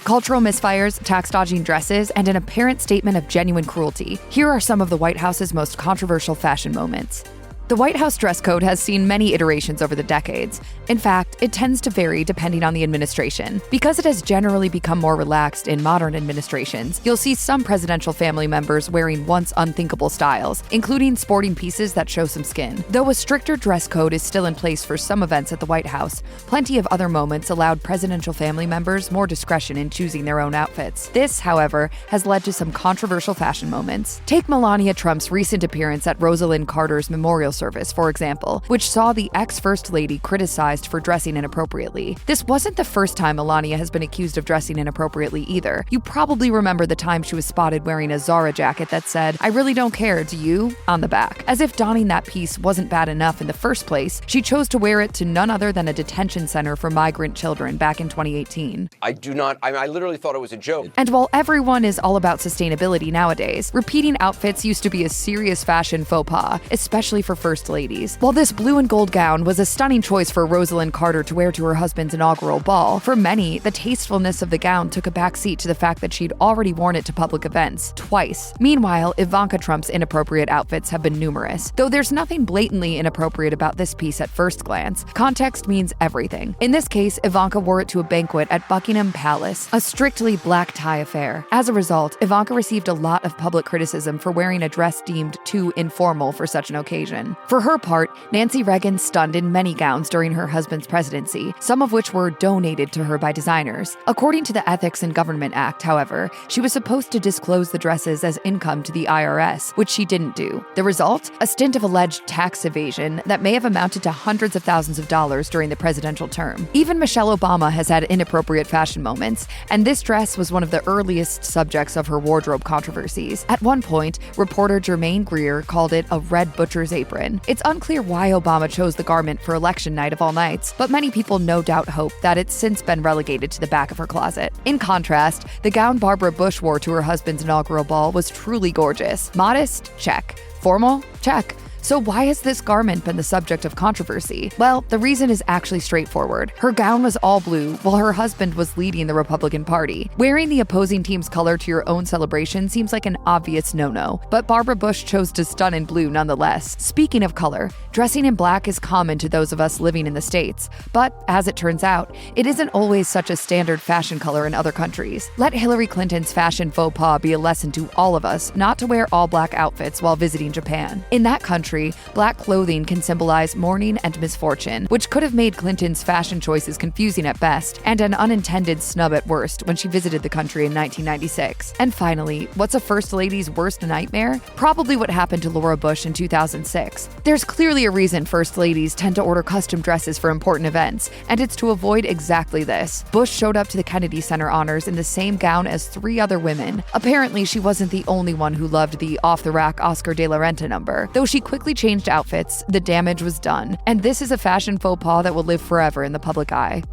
cultural misfires, tax-dodging dresses, and an apparent statement of genuine cruelty. Here are some of the White House's most controversial fashion moments. The White House dress code has seen many iterations over the decades. In fact, it tends to vary depending on the administration. Because it has generally become more relaxed in modern administrations, you'll see some presidential family members wearing once unthinkable styles, including sporting pieces that show some skin. Though a stricter dress code is still in place for some events at the White House, plenty of other moments allowed presidential family members more discretion in choosing their own outfits. This, however, has led to some controversial fashion moments. Take Melania Trump's recent appearance at Rosalind Carter's memorial service, for example, which saw the ex-First Lady criticized for dressing inappropriately. This wasn't the first time Melania has been accused of dressing inappropriately either. You probably remember the time she was spotted wearing a Zara jacket that said, "I really don't care, do you?" on the back. As if donning that piece wasn't bad enough in the first place, she chose to wear it to none other than a detention center for migrant children back in 2018. I literally thought it was a joke. And while everyone is all about sustainability nowadays, repeating outfits used to be a serious fashion faux pas, especially for First Ladies. While this blue and gold gown was a stunning choice for Rosalind Carter to wear to her husband's inaugural ball, for many, the tastefulness of the gown took a backseat to the fact that she'd already worn it to public events, twice. Meanwhile, Ivanka Trump's inappropriate outfits have been numerous. Though there's nothing blatantly inappropriate about this piece at first glance, context means everything. In this case, Ivanka wore it to a banquet at Buckingham Palace, a strictly black tie affair. As a result, Ivanka received a lot of public criticism for wearing a dress deemed too informal for such an occasion. For her part, Nancy Reagan stunned in many gowns during her husband's presidency, some of which were donated to her by designers. According to the Ethics in Government Act, however, she was supposed to disclose the dresses as income to the IRS, which she didn't do. The result? A stint of alleged tax evasion that may have amounted to hundreds of thousands of dollars during the presidential term. Even Michelle Obama has had inappropriate fashion moments, and this dress was one of the earliest subjects of her wardrobe controversies. At one point, reporter Jermaine Greer called it a red butcher's apron. It's unclear why Obama chose the garment for election night of all nights, but many people no doubt hope that it's since been relegated to the back of her closet. In contrast, the gown Barbara Bush wore to her husband's inaugural ball was truly gorgeous. Modest? Check. Formal? Check. So why has this garment been the subject of controversy? Well, the reason is actually straightforward. Her gown was all blue, while her husband was leading the Republican Party. Wearing the opposing team's color to your own celebration seems like an obvious no-no, but Barbara Bush chose to stun in blue nonetheless. Speaking of color, dressing in black is common to those of us living in the States, but as it turns out, it isn't always such a standard fashion color in other countries. Let Hillary Clinton's fashion faux pas be a lesson to all of us not to wear all black outfits while visiting Japan. In that country, black clothing can symbolize mourning and misfortune, which could have made Clinton's fashion choices confusing at best and an unintended snub at worst when she visited the country in 1996. And finally, what's a First Lady's worst nightmare? Probably what happened to Laura Bush in 2006. There's clearly a reason First Ladies tend to order custom dresses for important events, and it's to avoid exactly this. Bush showed up to the Kennedy Center honors in the same gown as 3 other women. Apparently, she wasn't the only one who loved the off-the-rack Oscar de la Renta number. Though she quickly changed outfits, the damage was done. And this is a fashion faux pas that will live forever in the public eye.